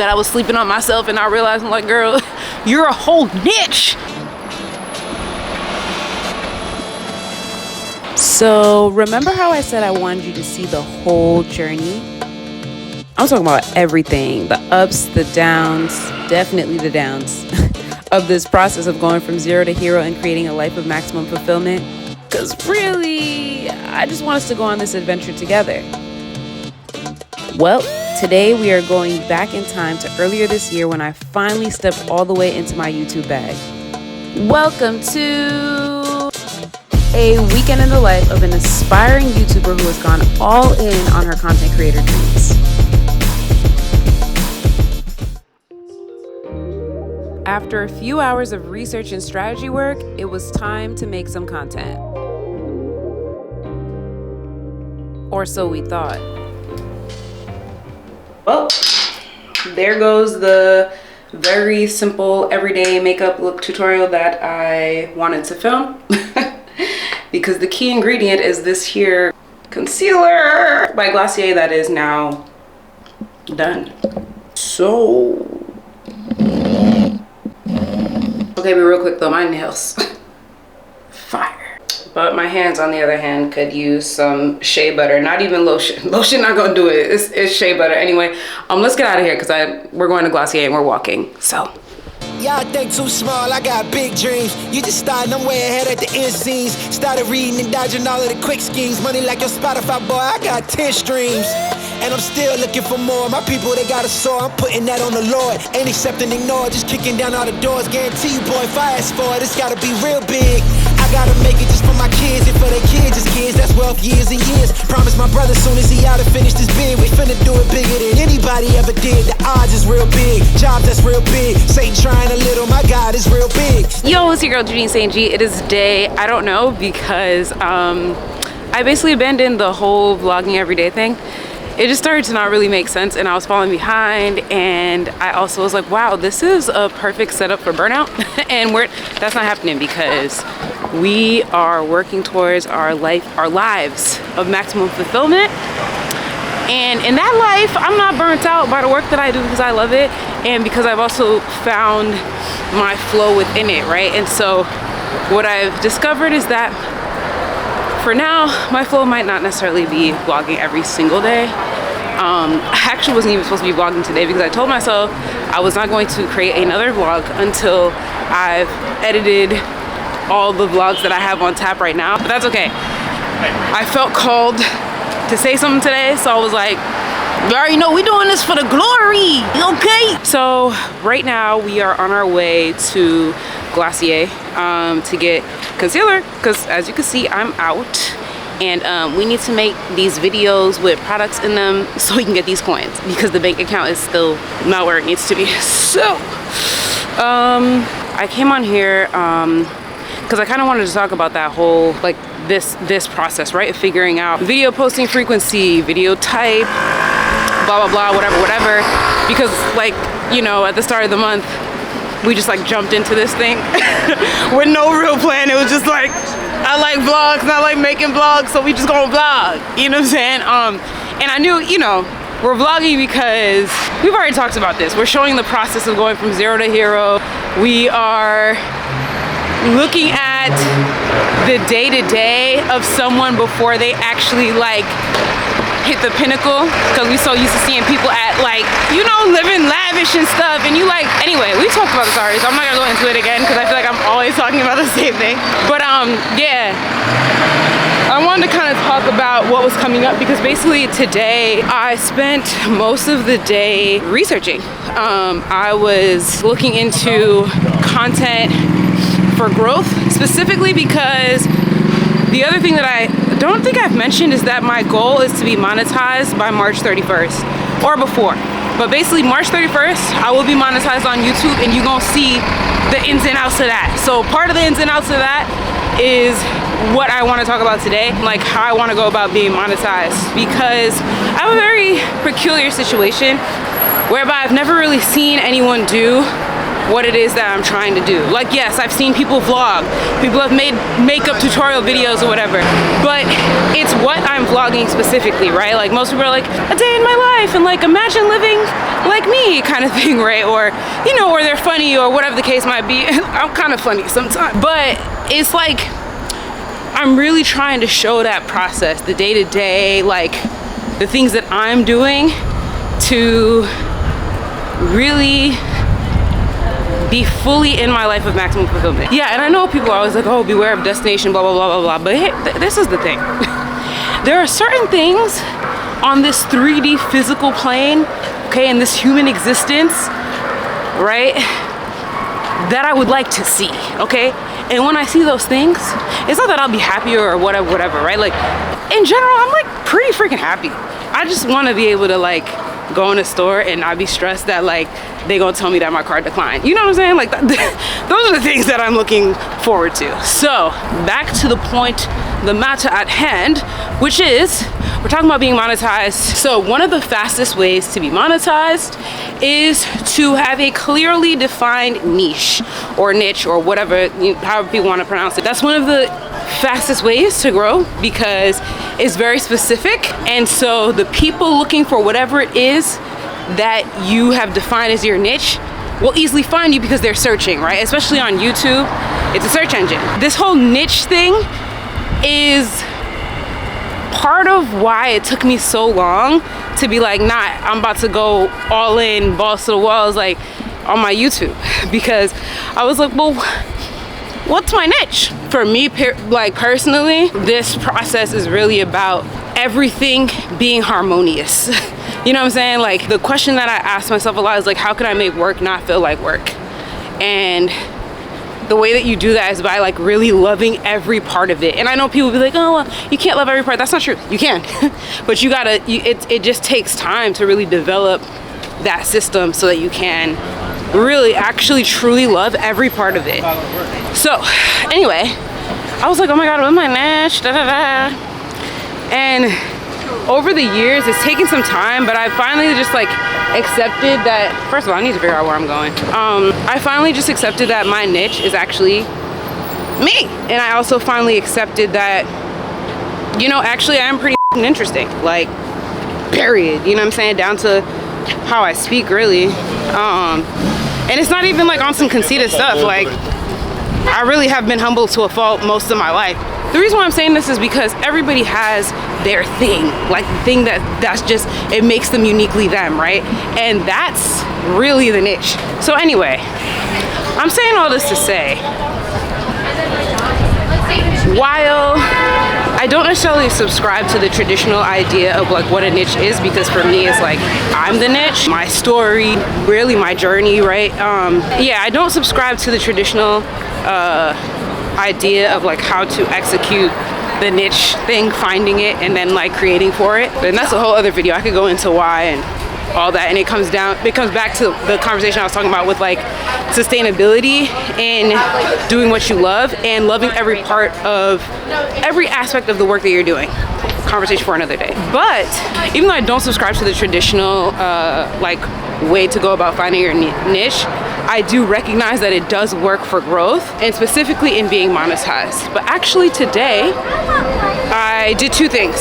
that I was sleeping on myself, and I realized, I'm like, girl, you're a whole niche. So remember how I said I wanted you to see the whole journey? I'm talking about everything, the ups, the downs, definitely the downs of this process of going from zero to hero and creating a life of maximum fulfillment. Because really, I just want us to go on this adventure together. Well, today we are going back in time to earlier this year when I finally stepped all the way into my YouTube bag. Welcome to a weekend in the life of an aspiring YouTuber who has gone all in on her content creator dreams. After a few hours of research and strategy work, it was time to make some content. Or so we thought. Well, there goes the very simple everyday makeup look tutorial that I wanted to film. Because the key ingredient is this here concealer by Glossier that is now done. So, okay, but real quick though, my nails, fire. But my hands, on the other hand, could use some shea butter. Not even lotion. Lotion not gonna do it. It's shea butter. Anyway, let's get out of here because we're going to Glossier and we're walking. So. Y'all think too small, I got big dreams. You just starting, I'm way ahead at the end scenes. Started reading and dodging all of the quick schemes. Money like your Spotify, boy, I got 10 streams. And I'm still looking for more. My people, they got a soar, I'm putting that on the Lord. Ain't accepting, ignore, just kicking down all the doors. Guarantee you, boy, if I ask for it, it's gotta be real big. I gotta make it just for my kids and for their kids' kids. That's wealth, years and years. Promise my brother soon as he out to finish this bid, we finna do it bigger than anybody ever did. The odds is real big, jobs that's real big. Satan trying a little, my God is real big. Yo, it's your girl Janine St. G. It is day, I don't know, because I basically abandoned the whole vlogging everyday thing. It just started to not really make sense and I was falling behind, and I also was like, wow, this is a perfect setup for burnout. And that's not happening because we are working towards our lives of maximum fulfillment. And in that life, I'm not burnt out by the work that I do because I love it and because I've also found my flow within it, right? And so what I've discovered is that for now, my flow might not necessarily be vlogging every single day. I actually wasn't even supposed to be vlogging today because I told myself I was not going to create another vlog until I've edited all the vlogs that I have on tap right now, but that's okay. I felt called to say something today, so I was like, you already know we're doing this for the glory, okay? So right now we are on our way to Glossier to get concealer because as you can see, I'm out. And we need to make these videos with products in them so we can get these coins because the bank account is still not where it needs to be. So, I came on here because I kind of wanted to talk about that whole, like, this process, right? Figuring out video posting frequency, video type, blah, blah, blah, whatever. Because, like, you know, at the start of the month, we just, like, jumped into this thing with no real plan. It was just like, I like vlogs and I like making vlogs, so we just gonna vlog, you know what I'm saying? And I knew, you know, we're vlogging because we've already talked about this. We're showing the process of going from zero to hero. We are looking at the day-to-day of someone before they actually like hit the pinnacle, because we so used to seeing people at, like, you know, living lavish and stuff, and you like, anyway, we talked about this already, so I'm not gonna go into it again because I feel like I'm always talking about the same thing. But yeah, I wanted to kind of talk about what was coming up because basically today I spent most of the day researching. I was looking into content for growth, specifically because the other thing that I don't think I've mentioned is that my goal is to be monetized by March 31st or before. But basically March 31st, I will be monetized on YouTube and you're gonna see the ins and outs of that. So part of the ins and outs of that is what I wanna talk about today, like how I wanna go about being monetized, because I have a very peculiar situation whereby I've never really seen anyone do what it is that I'm trying to do. Like, yes, I've seen people vlog, people have made makeup tutorial videos or whatever, but it's what I'm vlogging specifically, right? Like, most people are like, a day in my life, and like, imagine living like me kind of thing, right? Or, you know, or they're funny or whatever the case might be. I'm kind of funny sometimes, but it's like, I'm really trying to show that process, the day-to-day, like the things that I'm doing to really be fully in my life of maximum fulfillment. Yeah, and I know people are always like, oh, beware of destination, blah, blah, blah, blah, blah. But hey, this is the thing. There are certain things on this 3D physical plane, okay, in this human existence, right, that I would like to see, okay? And when I see those things, it's not that I'll be happier or whatever, right? Like, in general, I'm like pretty freaking happy. I just want to be able to like go in a store and not be stressed that like they gonna tell me that my card declined. You know what I'm saying? Like, those are the things that I'm looking forward to. So back to the point, the matter at hand, which is, we're talking about being monetized. So one of the fastest ways to be monetized is to have a clearly defined niche or niche or whatever, however people want to pronounce it. That's one of the fastest ways to grow because it's very specific. And so the people looking for whatever it is that you have defined as your niche will easily find you because they're searching, right? Especially on YouTube, it's a search engine. This whole niche thing is part of why it took me so long to be like, nah, I'm about to go all in, balls to the walls, like on my YouTube, because I was like, well, what's my niche? For me, like personally, this process is really about everything being harmonious. You know what I'm saying? Like, the question that I ask myself a lot is like, how can I make work not feel like work? And the way that you do that is by like really loving every part of it. And I know people be like, oh, well, you can't love every part. That's not true. You can. But you gotta, it just takes time to really develop that system so that you can really actually truly love every part of it. So anyway, I was like, oh my God, what's my niche? Da, da, da. And over the years, it's taken some time, but I finally just like accepted that, first of all, I need to figure out where I'm going. I finally just accepted that my niche is actually me. And I also finally accepted that, you know, actually I am pretty interesting, like, period. You know what I'm saying? Down to how I speak, really. And it's not even like on some conceited stuff. Like, I really have been humble to a fault most of my life. The reason why I'm saying this is because everybody has their thing, like the thing that's just, it makes them uniquely them, right? And that's really the niche. So anyway, I'm saying all this to say, while I don't necessarily subscribe to the traditional idea of like what a niche is, because for me it's like, I'm the niche, my story, really my journey, right? Yeah, I don't subscribe to the traditional idea of like how to execute the niche thing, finding it and then like creating for it. And that's a whole other video. I could go into why and all that, and it comes back to the conversation I was talking about with like sustainability and doing what you love and loving every part of every aspect of the work that you're doing. Conversation for another day. But even though I don't subscribe to the traditional like way to go about finding your niche, I do recognize that it does work for growth, and specifically in being monetized. But actually today, I did two things.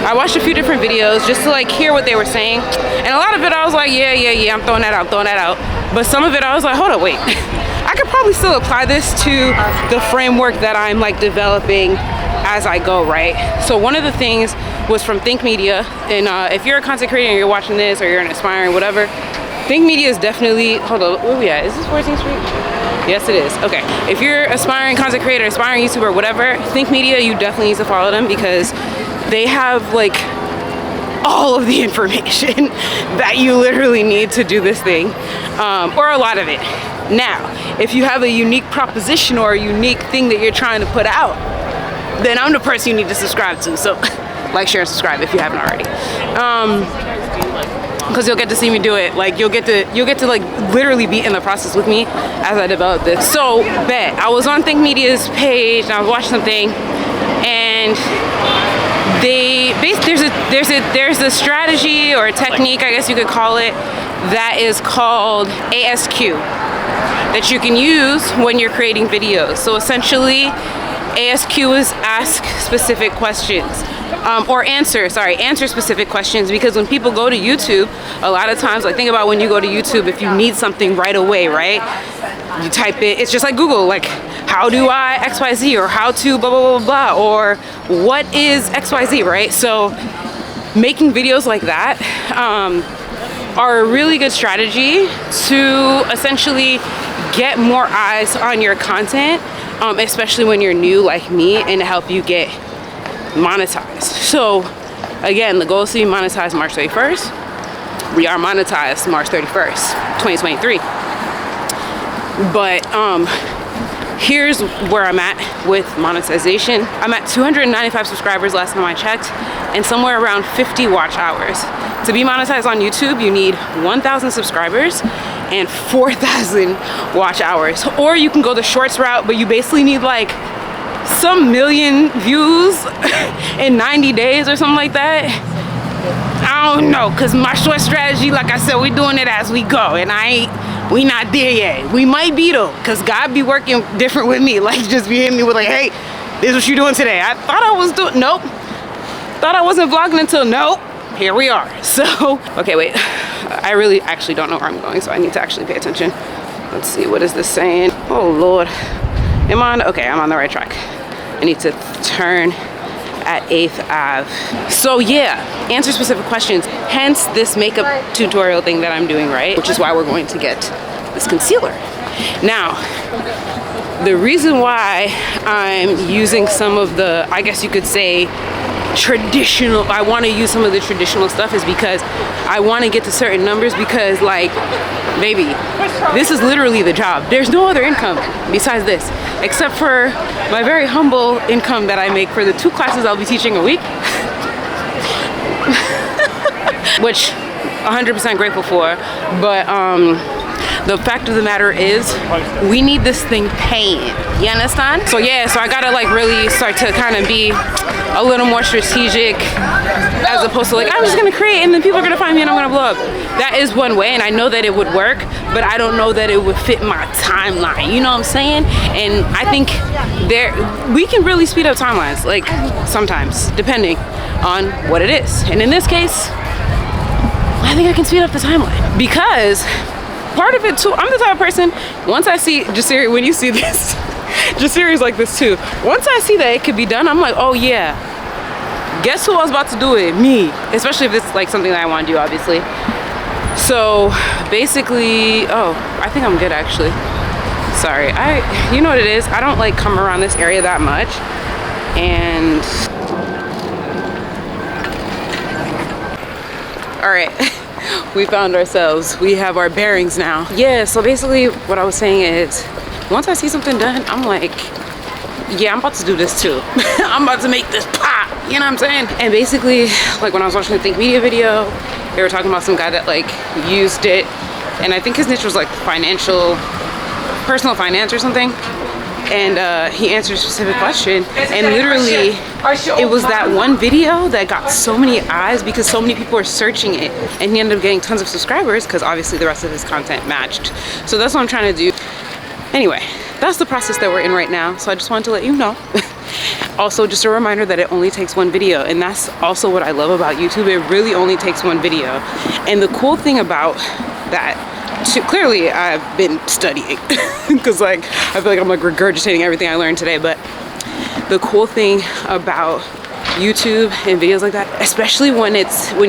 I watched a few different videos just to like hear what they were saying. And a lot of it I was like, yeah, I'm throwing that out. But some of it I was like, hold on, wait. I could probably still apply this to the framework that I'm like developing as I go, right? So one of the things was from Think Media. And if you're a content creator and you're watching this, or you're an aspiring whatever, Think Media is definitely, hold on, where we at? Is this 14th Street? Yes, it is. Okay. If you're aspiring content creator, aspiring YouTuber, whatever, Think Media, you definitely need to follow them because they have like all of the information that you literally need to do this thing, or a lot of it. Now, if you have a unique proposition or a unique thing that you're trying to put out, then I'm the person you need to subscribe to. So like, share, and subscribe if you haven't already. Because you'll get to see me do it. Like, you'll get to like literally be in the process with me as I develop this. So bet I was on Think Media's page and I was watching something, and there's a strategy or a technique, I guess you could call it, that is called ASQ. that you can use when you're creating videos. So essentially, ASQ is ask specific questions. Or answer specific questions, because when people go to YouTube, a lot of times, like think about when you go to YouTube, if you need something right away, right? You type it, it's just like Google, like how do I XYZ, or how to blah, blah, blah, blah, or what is XYZ, right? So making videos like that are a really good strategy to essentially get more eyes on your content, especially when you're new like me, and to help you get monetized. So again, the goal is to be monetized March 31st. We are monetized March 31st, 2023. But here's where I'm at with monetization. I'm at 295 subscribers last time I checked, and somewhere around 50 watch hours. To be monetized on YouTube, you need 1,000 subscribers and 4,000 watch hours. Or you can go the shorts route, but you basically need like some million views in 90 days or something like that. I don't know, because my short strategy, like I said, we're doing it as we go, and we not there yet. We might be though, because God be working different with me, like just be hitting me with like, hey, this is what you doing today. I thought I was doing, nope. Thought I wasn't vlogging until, nope, here we are. So, okay, wait, I really actually don't know where I'm going, so I need to actually pay attention. Let's see, what is this saying? Oh Lord, am I on, okay, I'm on the right track. I need to turn at 8th Ave. So yeah, answer specific questions. Hence this makeup tutorial thing that I'm doing, right? Which is why we're going to get this concealer. Now, the reason why I'm using some of the, I guess you could say, traditional, I want to use some of the traditional stuff is because I want to get to certain numbers, because like, baby, this is literally the job. There's no other income besides this, except for my very humble income that I make for the 2 classes I'll be teaching a week. Which 100% grateful for, but the fact of the matter is we need this thing paying, you understand? So yeah, so I gotta like really start to kind of be a little more strategic, as opposed to like, I'm just gonna create and then people are gonna find me and I'm gonna blow up. That is one way, and I know that it would work, but I don't know that it would fit my timeline, you know what I'm saying? And I think we can really speed up timelines, like sometimes, depending on what it is. And in this case, I think I can speed up the timeline, because part of it too, I'm the type of person, once I see, Jasiri, when you see this, Jasiri's like this too. Once I see that it could be done, I'm like, oh yeah, guess who I was about to do it? Me. Especially if it's like something that I want to do, obviously. So basically, oh, I think I'm good actually. Sorry, you know what it is? I don't like come around this area that much. And all right. We found ourselves, we have our bearings now. Yeah, so basically what I was saying is, once I see something done, I'm like, yeah, I'm about to do this too. I'm about to make this pop, you know what I'm saying? And basically, like when I was watching the Think Media video, they were talking about some guy that like used it, and I think his niche was like personal finance or something. And he answered a specific question, and literally it was that one video that got so many eyes because so many people were searching it, and he ended up getting tons of subscribers because obviously the rest of his content matched. So that's what I'm trying to do. Anyway, that's the process that we're in right now, so I just wanted to let you know. Also, just a reminder that it only takes one video, and that's also what I love about YouTube. It really only takes one video. And the cool thing about that, clearly I've been studying because like I feel like I'm like regurgitating everything I learned today, but the cool thing about YouTube and videos like that, especially when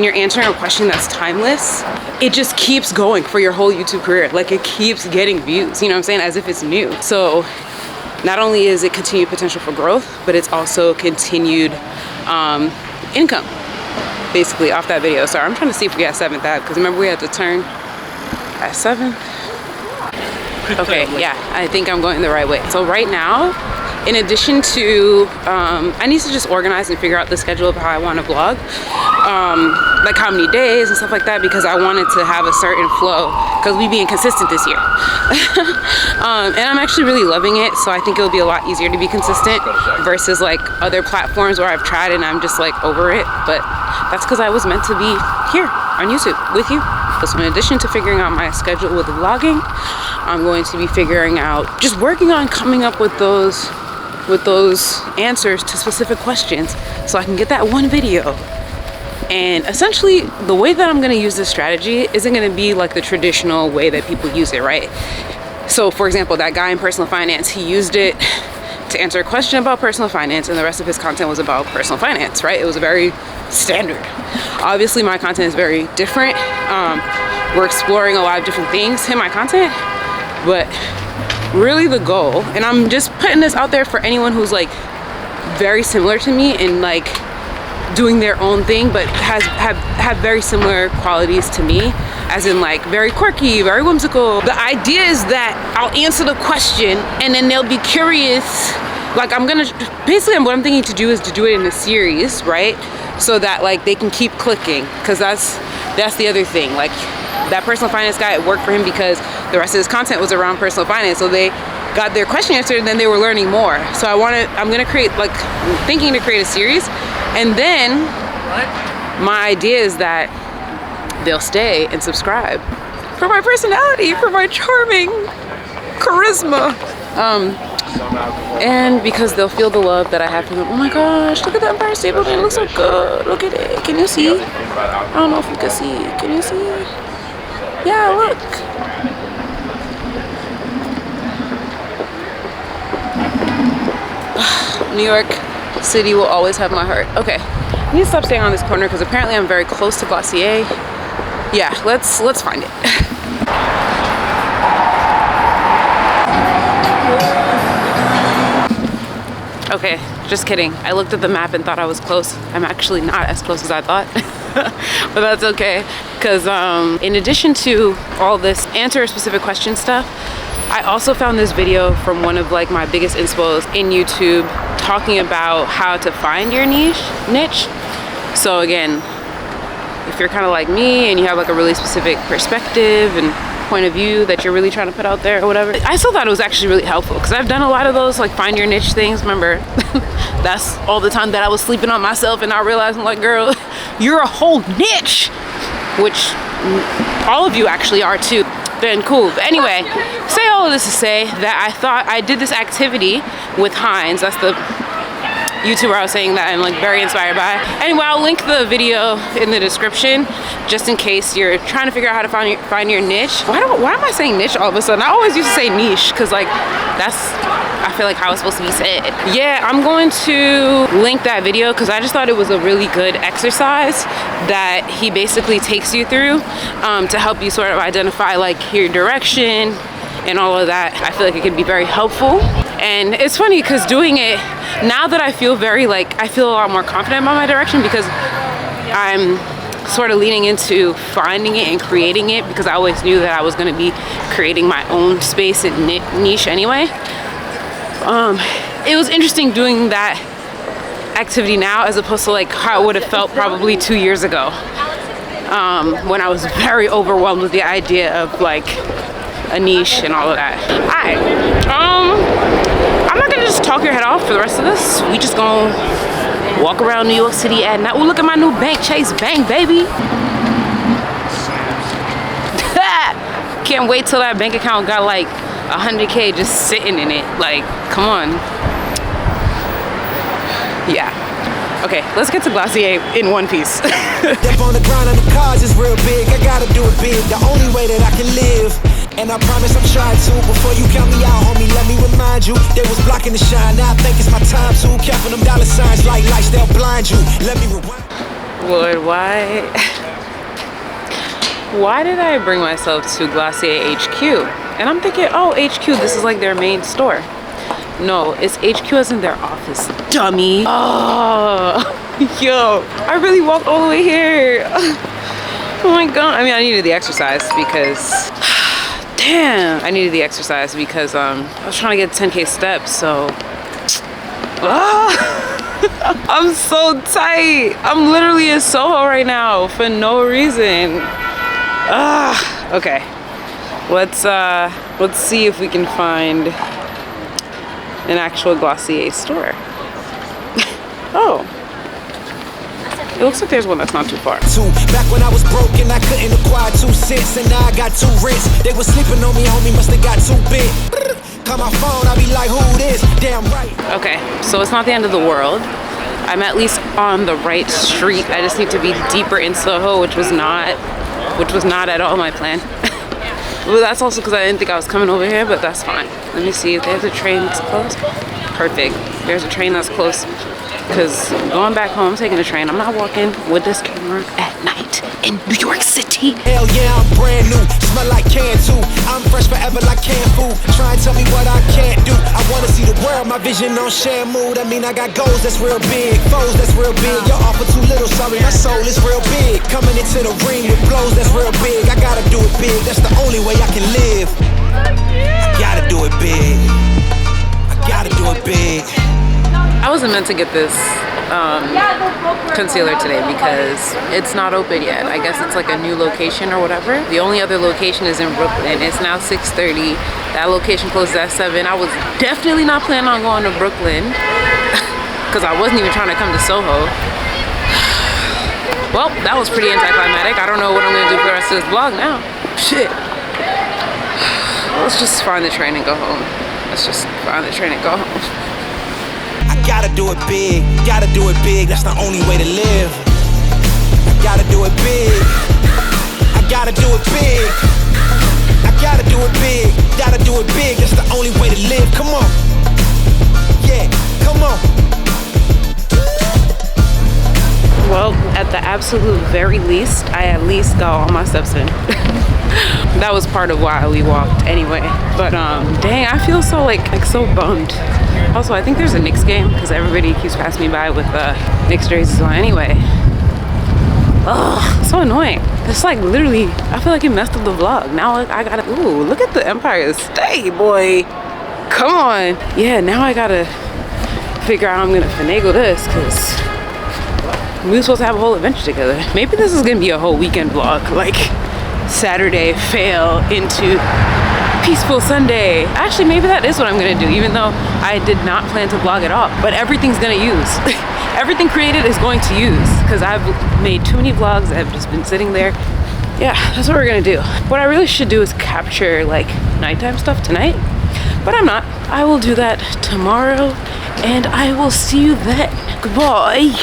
you're answering a question that's timeless, it just keeps going for your whole YouTube career. Like it keeps getting views, you know what I'm saying, as if it's new. So not only is it continued potential for growth, but it's also continued income basically off that video. Sorry, I'm trying to see if we got 7th Ave, because remember we had to turn at 7. Okay, yeah, I think I'm going the right way. So right now, in addition to, I need to just organize and figure out the schedule of how I want to vlog, like how many days and stuff like that, because I wanted to have a certain flow, because we being consistent this year. And I'm actually really loving it, so I think it'll be a lot easier to be consistent versus like other platforms where I've tried and I'm just like over it. But that's because I was meant to be here on YouTube with you. So in addition to figuring out my schedule with vlogging, I'm going to be figuring out, just working on coming up with those answers to specific questions so I can get that one video. And essentially, the way that I'm gonna use this strategy isn't gonna be like the traditional way that people use it, right? So for example, that guy in personal finance, he used it to answer a question about personal finance, and the rest of his content was about personal finance, right? It was very standard. Obviously, my content is very different. We're exploring a lot of different things in my content, but really the goal, and I'm just putting this out there for anyone who's like very similar to me and like doing their own thing, but have very similar qualities to me, as in like very quirky, very whimsical. The idea is that I'll answer the question and then they'll be curious. Like basically what I'm thinking to do is to do it in a series, right? So that like they can keep clicking, because that's the other thing. Like that personal finance guy, it worked for him because the rest of his content was around personal finance. So they got their question answered and then they were learning more. So I'm gonna create, like, I'm thinking to create a series. And then my idea is that they'll stay and subscribe for my personality, for my charming charisma. And because they'll feel the love that I have for them. Oh my gosh, look at the Empire State Building, it looks so good. Look at it, can you see? I don't know if you can see, can you see? Yeah, look. New York City will always have my heart. Okay, I need to stop staying on this corner because apparently I'm very close to Glossier. Yeah, let's find it. Okay, just kidding. I looked at the map and thought I was close. I'm actually not as close as I thought. But that's okay, because in addition to all this answer a specific question stuff, I also found this video from one of like my biggest inspos in YouTube talking about how to find your niche. So again, if you're kind of like me and you have like a really specific perspective and point of view that you're really trying to put out there or whatever, I still thought it was actually really helpful, because I've done a lot of those like find your niche things. Remember, that's all the time that I was sleeping on myself and I realized, I'm like, girl, you're a whole niche, which all of you actually are too. Then cool. But anyway, say all of this to say that I thought I did this activity with Heinz. That's the YouTuber I was saying that I'm like very inspired by. Anyway, I'll link the video in the description just in case you're trying to figure out how to find your niche. Why am I saying niche all of a sudden? I always used to say niche because like that's, I feel like how it's supposed to be said. Yeah, I'm going to link that video because I just thought it was a really good exercise that he basically takes you through to help you sort of identify like your direction and all of that. I feel like it could be very helpful. And it's funny because doing it, now that I feel I feel a lot more confident about my direction, because I'm sort of leaning into finding it and creating it, because I always knew that I was going to be creating my own space and niche anyway. It was interesting doing that activity now as opposed to like how it would have felt probably 2 years ago, when I was very overwhelmed with the idea of like a niche and all of that. Alright, I'm not gonna just talk your head off for the rest of this. We just gonna walk around New York City at night. Oh, look at my new bank, Chase Bank, baby. Can't wait till that bank account got like 100K just sitting in it. Like, come on. Yeah. Okay, let's get to Glossier in one piece. Step on the ground and the cars is real big. I gotta do it big, the only way that I can live. And I promise I'm trying to. Before you count me out, homie, let me remind you, they was blocking the shine. Now I think it's my time to. Careful them dollar signs, like lights, they'll blind you. Let me rewind. Lord, why did I bring myself to Glossier HQ? And I'm thinking, oh, HQ, this is like their main store. No, it's HQ as in their office, dummy. Oh, yo, I really walked all the way here. Oh my God. I mean, I needed the exercise because, damn, I needed the exercise because I was trying to get 10K steps, so. I'm so tight. I'm literally in Soho right now for no reason. Okay. Let's see if we can find an actual Glossier store. Oh. It looks like there's one that's not too far. Back when I was broken, I couldn't acquire 2 cents, and now I got 2 rents. They was sleeping on me, homie, must have got too big. Call my phone, I be like, who this? Damn right. Okay, so it's not the end of the world. I'm at least on the right street. I just need to be deeper in Soho, which was not at all my plan. Well, that's also because I didn't think I was coming over here, but that's fine. Let me see if there's a train that's close. Perfect. There's a train that's close. Because going back home, taking a train, I'm not walking with this camera at night in New York City. Hell yeah, I'm brand new, smell like can too. I'm fresh forever like canned food. Try and tell me what I can't do. I wanna see the world, my vision on share mood. I mean, I got goals that's real big, foes that's real big. Your offer too little, sorry, my soul is real big. Coming into the ring with blows that's real big. I gotta do it big, that's the only way I can live. I gotta do it big. I gotta do it big. I wasn't meant to get this concealer today because it's not open yet. I guess it's like a new location or whatever. The only other location is in Brooklyn. It's now 6:30. That location closes at 7. I was definitely not planning on going to Brooklyn because I wasn't even trying to come to Soho. Well, that was pretty anticlimactic. I don't know what I'm gonna do for the rest of this vlog now. Shit. Let's just find the train and go home. Let's just find the train and go home. Gotta do it big, gotta do it big, that's the only way to live. I gotta do it big, I gotta do it big. I gotta do it big, gotta do it big, that's the only way to live. Come on, yeah, come on. Well, at the absolute very least, I at least got all my steps in. That was part of why we walked anyway. But dang, I feel so like so bummed. Also, I think there's a Knicks game because everybody keeps passing me by with Knicks jerseys on anyway. Ugh, so annoying. It's like literally, I feel like it messed up the vlog. Now I gotta, ooh, look at the Empire State, boy. Come on. Yeah, now I gotta figure out how I'm gonna finagle this because we were supposed to have a whole adventure together. Maybe this is gonna be a whole weekend vlog, like Saturday fail into peaceful Sunday. Actually, maybe that is what I'm gonna do, even though I did not plan to vlog at all. But everything's gonna use. Everything created is going to use because I've made too many vlogs that have just been sitting there. Yeah, that's what we're gonna do. What I really should do is capture like nighttime stuff tonight, but I'm not. I will do that tomorrow and I will see you then. Goodbye.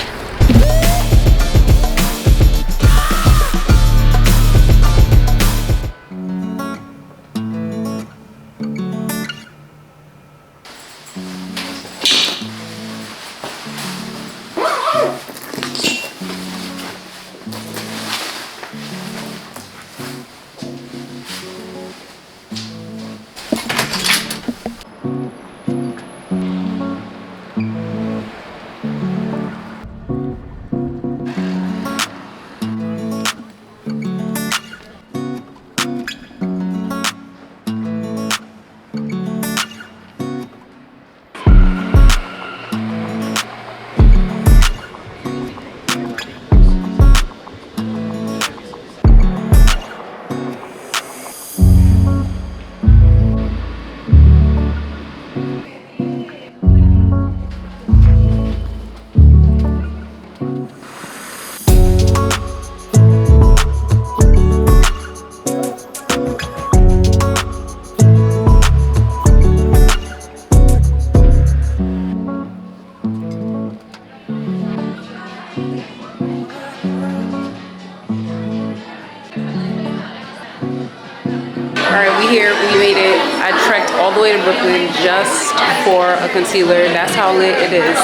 Alright, we here, we made it. I trekked all the way to Brooklyn just for a concealer. That's how lit it is.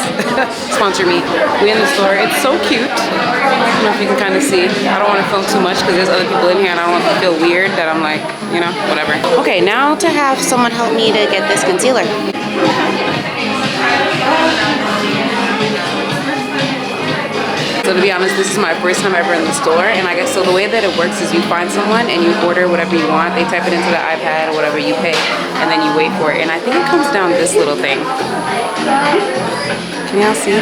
Sponsor me. We in the store. It's so cute. I don't know if you can kind of see. I don't want to film too much because there's other people in here and I don't want to feel weird that I'm like, you know, whatever. Okay, now to have someone help me to get this concealer. So to be honest, this is my first time ever in the store, and I guess so the way that it works is you find someone and you order whatever you want. They type it into the iPad or whatever, you pay, and then you wait for it. And I think it comes down this little thing. Can y'all see?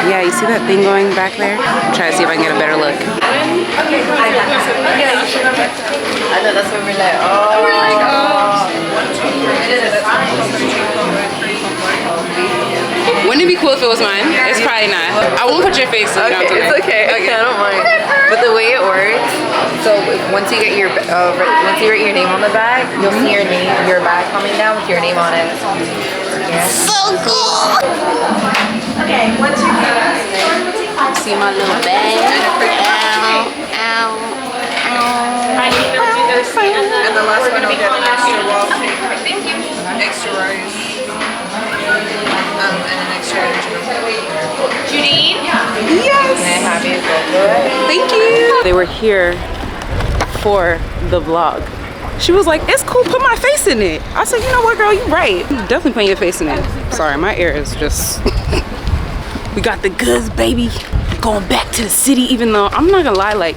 Yeah, you see that thing going back there? I'm trying to see if I can get a better look. I know, that's what we're like, oh. We're like, oh. Wouldn't it be cool if it was mine? It's Probably not. I won't put your face in. Okay, it's okay. I don't mind. But the way it works, so once you get your once you write your name on the bag, you'll see your bag coming down with your name on it. Yeah. So cool. Okay, once you're done, See my little bag. Ow. and the last one I'll get an extra wall cake. Thank you. Extra rice. And an extra original. Judine? Yes. Can I have you go for it? Thank you. They were here for the vlog. She was like, it's cool, put my face in it. I said, you know what, girl, you're right. You're definitely putting your face in it. Sorry, my ear is just... We got the goods, baby. Going back to the city, even though I'm not gonna lie, like,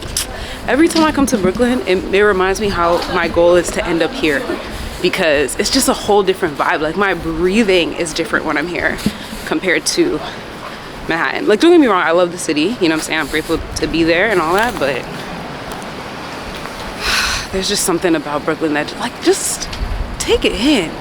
every time I come to Brooklyn, it reminds me how my goal is to end up here. Because it's just a whole different vibe. Like, my breathing is different when I'm here compared to Manhattan. Like, don't get me wrong, I love the city. You know what I'm saying? I'm grateful to be there and all that, but there's just something about Brooklyn that, like, just take it in.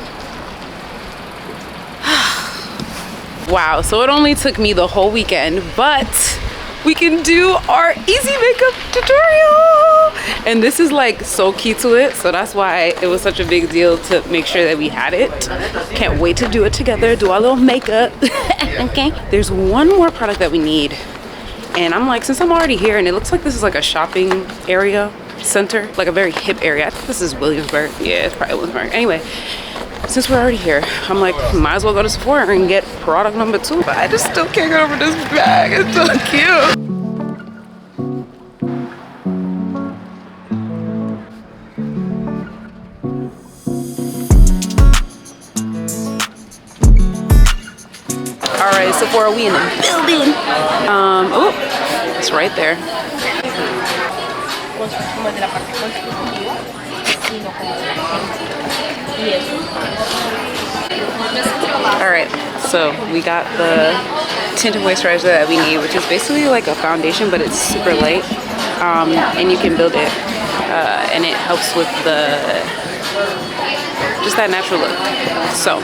Wow, so it only took me the whole weekend, but we can do our easy makeup tutorial. And this is like so key to it, so that's why it was such a big deal to make sure that we had it. Can't wait to do it together, do our little makeup. Okay, there's one more product that we need, and I'm like, since I'm already here and it looks like this is like a shopping area center, like a very hip area. I think this is Williamsburg. Yeah, it's probably Williamsburg. Anyway, since we're already here, I'm like, might as well go to Sephora and get product number 2. But I just still can't get over this bag. It's so cute. All right, Sephora, we in the building. Oh, it's right there. All right, so we got the tinted moisturizer that we need, which is basically like a foundation, but it's super light, and you can build it, and it helps with just that natural look. So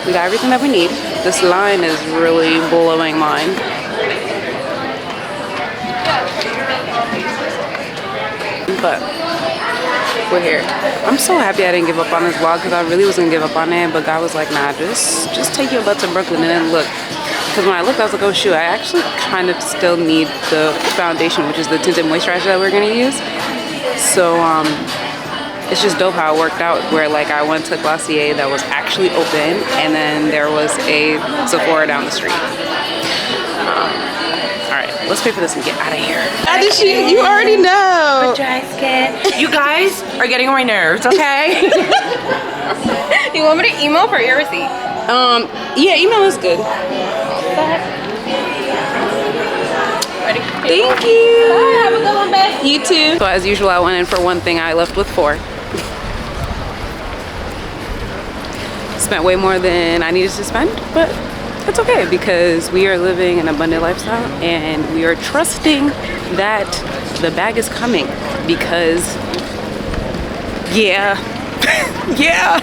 we got everything that we need. This line is really blowing mine. But we're here. I'm so happy I didn't give up on this vlog, because I really was gonna give up on it, but God was like, nah, just take your butt to Brooklyn and then look. Because when I looked, I was like, oh shoot, I actually kind of still need the foundation, which is the tinted moisturizer that we're gonna use. So it's just dope how it worked out, where like I went to Glossier that was actually open, and then there was a Sephora down the street. Alright, let's pay for this and get out of here. How did she? You already know. Dry skin. You guys are getting on my nerves, okay? You want me to email for your receipt? Yeah, email is good. Ready? Thank you. Bye, have a good one, babe. You too. So as usual, I went in for one thing, I left with 4. Spent way more than I needed to spend, but it's okay, because we are living an abundant lifestyle and we are trusting that the bag is coming, because yeah. Yeah.